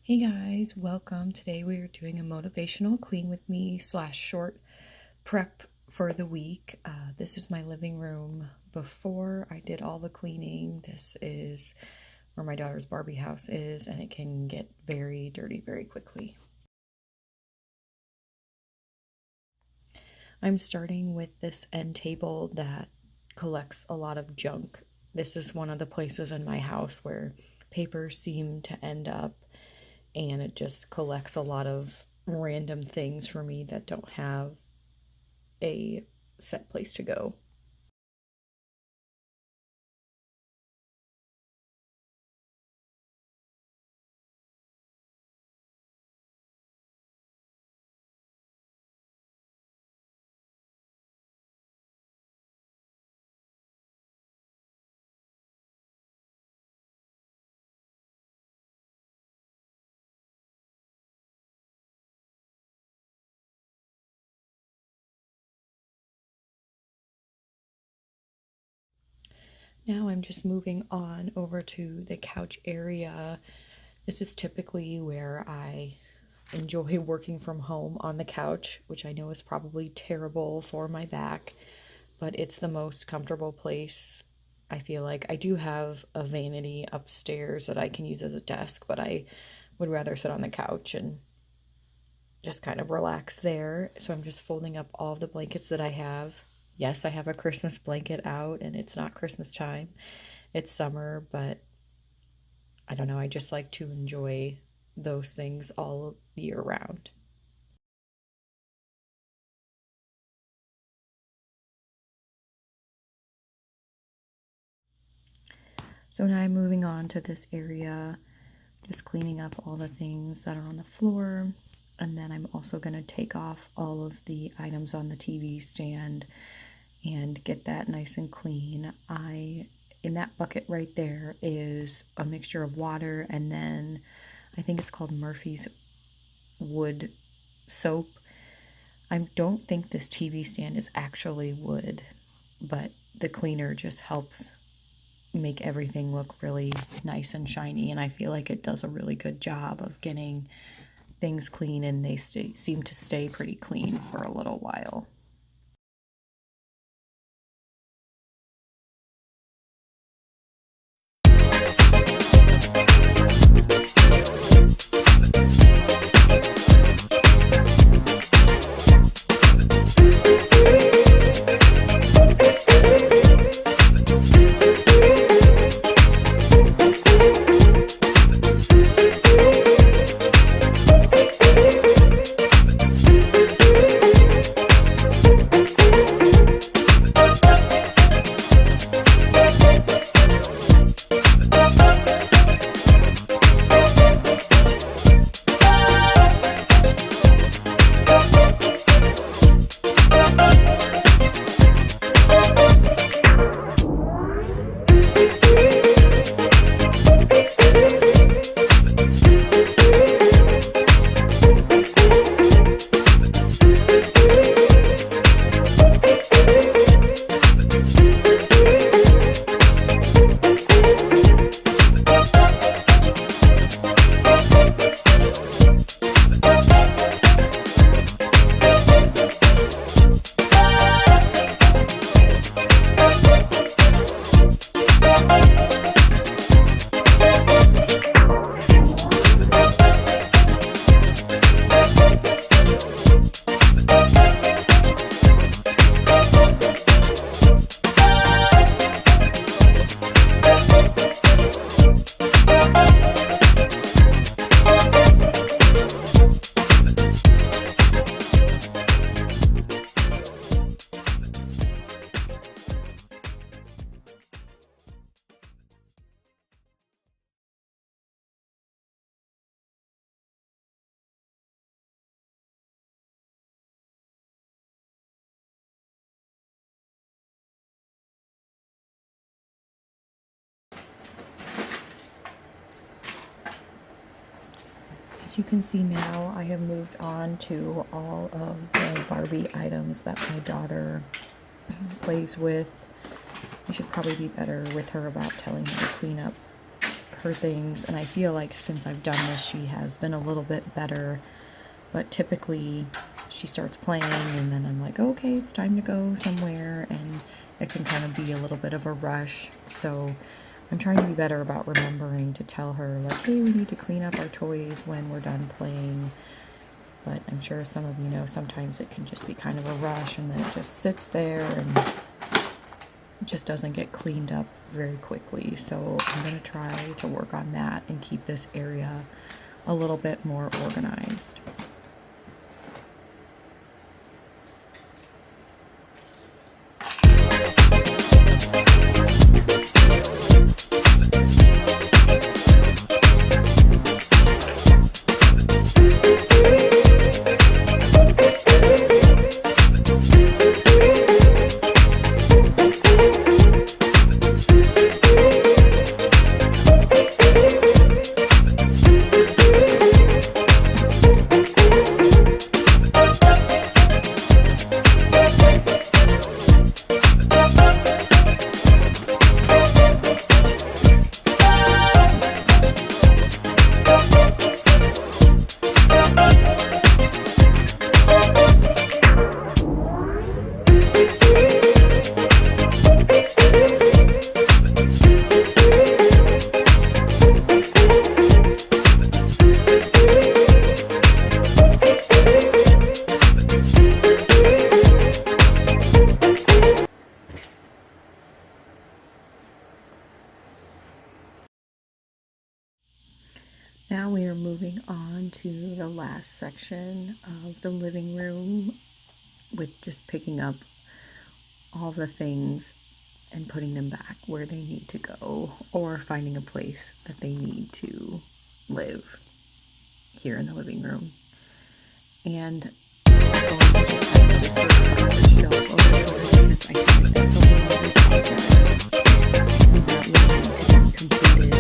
Hey guys, welcome. Today we are doing a motivational clean with me / short prep for the week. This is my living room before I did all the cleaning. This is where my daughter's Barbie house is, and it can get very dirty very quickly. I'm starting with this end table that collects a lot of junk. This is one of the places in my house where papers seem to end up, and it just collects a lot of random things for me that don't have a set place to go. Now I'm just moving on over to the couch area. This is typically where I enjoy working from home on the couch, which I know is probably terrible for my back, but it's the most comfortable place. I feel like I do have a vanity upstairs that I can use as a desk, but I would rather sit on the couch and just kind of relax there. So I'm just folding up all of the blankets that I have. Yes, I have a Christmas blanket out, and it's not Christmas time. It's summer, but I don't know. I just like to enjoy those things all year round. So now I'm moving on to this area, just cleaning up all the things that are on the floor. And then I'm also going to take off all of the items on the TV stand and get that nice and clean. In that bucket right there is a mixture of water, and then I think it's called Murphy's wood soap. I don't think this TV stand is actually wood, but the cleaner just helps make everything look really nice and shiny, and I feel like it does a really good job of getting things clean, and they seem to stay pretty clean for a little while. As you can see now, I have moved on to all of the Barbie items that my daughter plays with. I should probably be better with her about telling her to clean up her things, and I feel like since I've done this, she has been a little bit better. But typically she starts playing and then I'm like, okay, it's time to go somewhere, and it can kind of be a little bit of a rush. So I'm trying to be better about remembering to tell her, like, hey, we need to clean up our toys when we're done playing. But I'm sure some of you know sometimes it can just be kind of a rush, and then it just sits there and it just doesn't get cleaned up very quickly. So I'm going to try to work on that and keep this area a little bit more organized. Now we are moving on to the last section of the living room, with just picking up all the things and putting them back where they need to go, or finding a place that they need to live here in the living room. And I'm going to just kind of disregard the shelf over here because I feel like that's a whole other project and that will need to be completed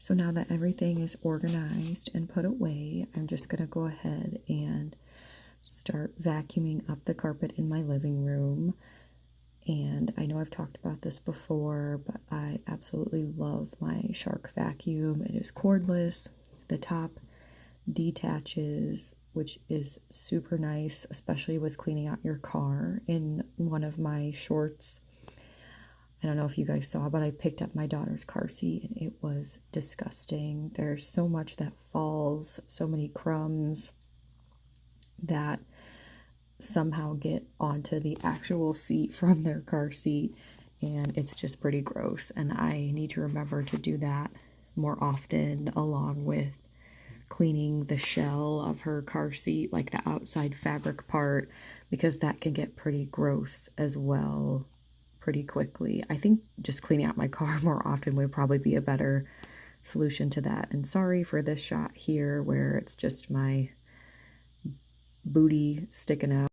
So now that everything is organized and put away, I'm just going to go ahead and start vacuuming up the carpet in my living room. And I know I've talked about this before, but I absolutely love my Shark vacuum. It is cordless. The top detaches, which is super nice, especially with cleaning out your car. In one of my shorts, I don't know if you guys saw, but I picked up my daughter's car seat and it was disgusting. There's so much that falls, so many crumbs that somehow get onto the actual seat from their car seat, and it's just pretty gross. And I need to remember to do that more often, along with cleaning the shell of her car seat, like the outside fabric part, because that can get pretty gross as well pretty quickly. I think just cleaning out my car more often would probably be a better solution to that. And sorry for this shot here where it's just my booty sticking out.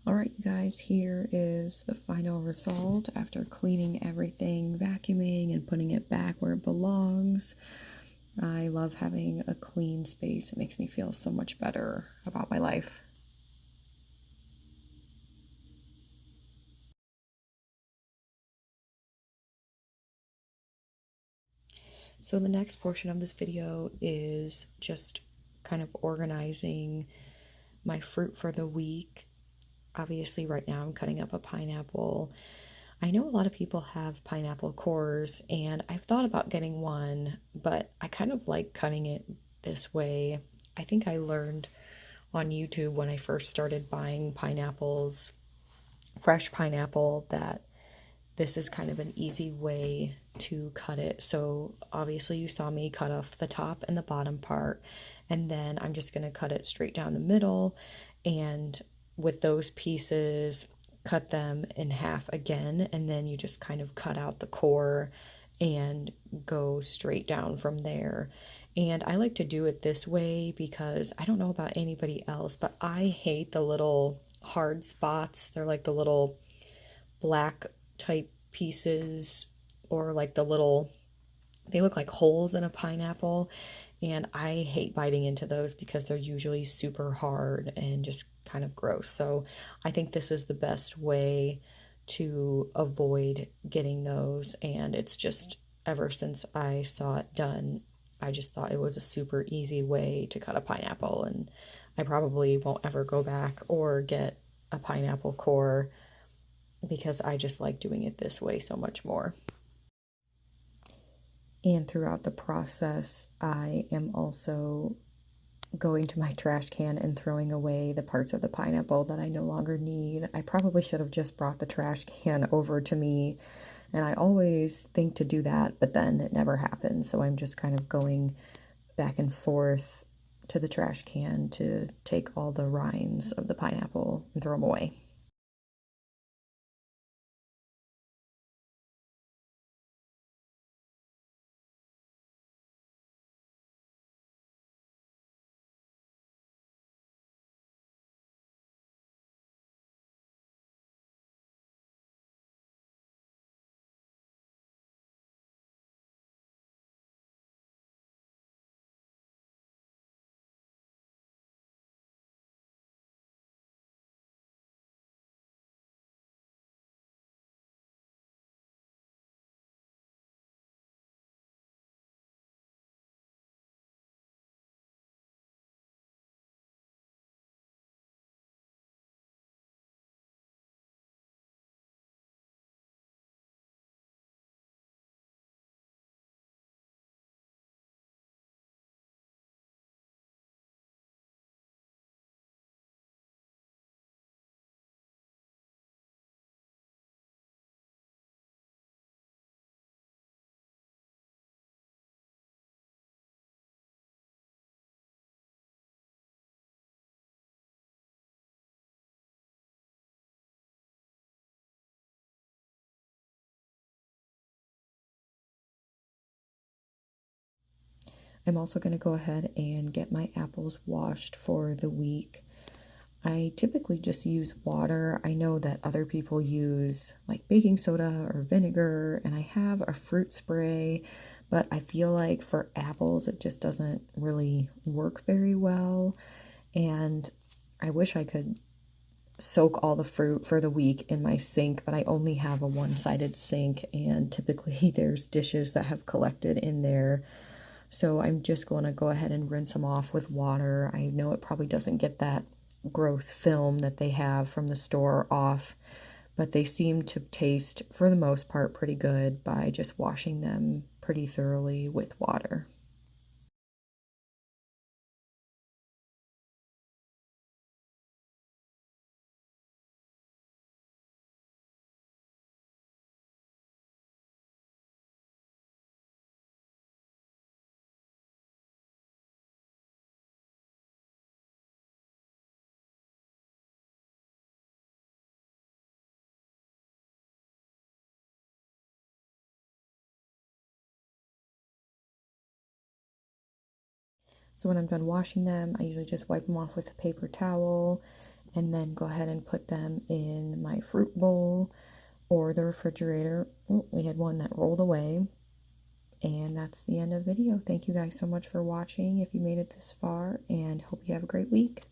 Alright, you guys, here is the final result after cleaning everything, vacuuming, and putting it back where it belongs. I love having a clean space. It makes me feel so much better about my life. So the next portion of this video is just kind of organizing my fruit for the week. Obviously, right now I'm cutting up a pineapple. I know a lot of people have pineapple cores, and I've thought about getting one, but I kind of like cutting it this way. I think I learned on YouTube when I first started buying pineapples, fresh pineapple, that this is kind of an easy way to cut it. So obviously you saw me cut off the top and the bottom part, and then I'm just going to cut it straight down the middle, and with those pieces cut them in half again, and then you just kind of cut out the core and go straight down from there. And I like to do it this way because I don't know about anybody else, but I hate the little hard spots. They're like the little black type pieces, or like the little, they look like holes in a pineapple. And I hate biting into those because they're usually super hard and just kind of gross. So I think this is the best way to avoid getting those. And it's just, ever since I saw it done, I just thought it was a super easy way to cut a pineapple. And I probably won't ever go back or get a pineapple core because I just like doing it this way so much more. And throughout the process, I am also going to my trash can and throwing away the parts of the pineapple that I no longer need. I probably should have just brought the trash can over to me, and I always think to do that, but then it never happens. So I'm just kind of going back and forth to the trash can to take all the rinds of the pineapple and throw them away. I'm also going to go ahead and get my apples washed for the week. I typically just use water. I know that other people use like baking soda or vinegar, and I have a fruit spray, but I feel like for apples it just doesn't really work very well. And I wish I could soak all the fruit for the week in my sink, but I only have a one-sided sink, and typically there's dishes that have collected in there. So I'm just going to go ahead and rinse them off with water. I know it probably doesn't get that gross film that they have from the store off, but they seem to taste, for the most part, pretty good by just washing them pretty thoroughly with water. So when I'm done washing them, I usually just wipe them off with a paper towel and then go ahead and put them in my fruit bowl or the refrigerator. Oh, we had one that rolled away. And that's the end of the video. Thank you guys so much for watching if you made it this far, and hope you have a great week.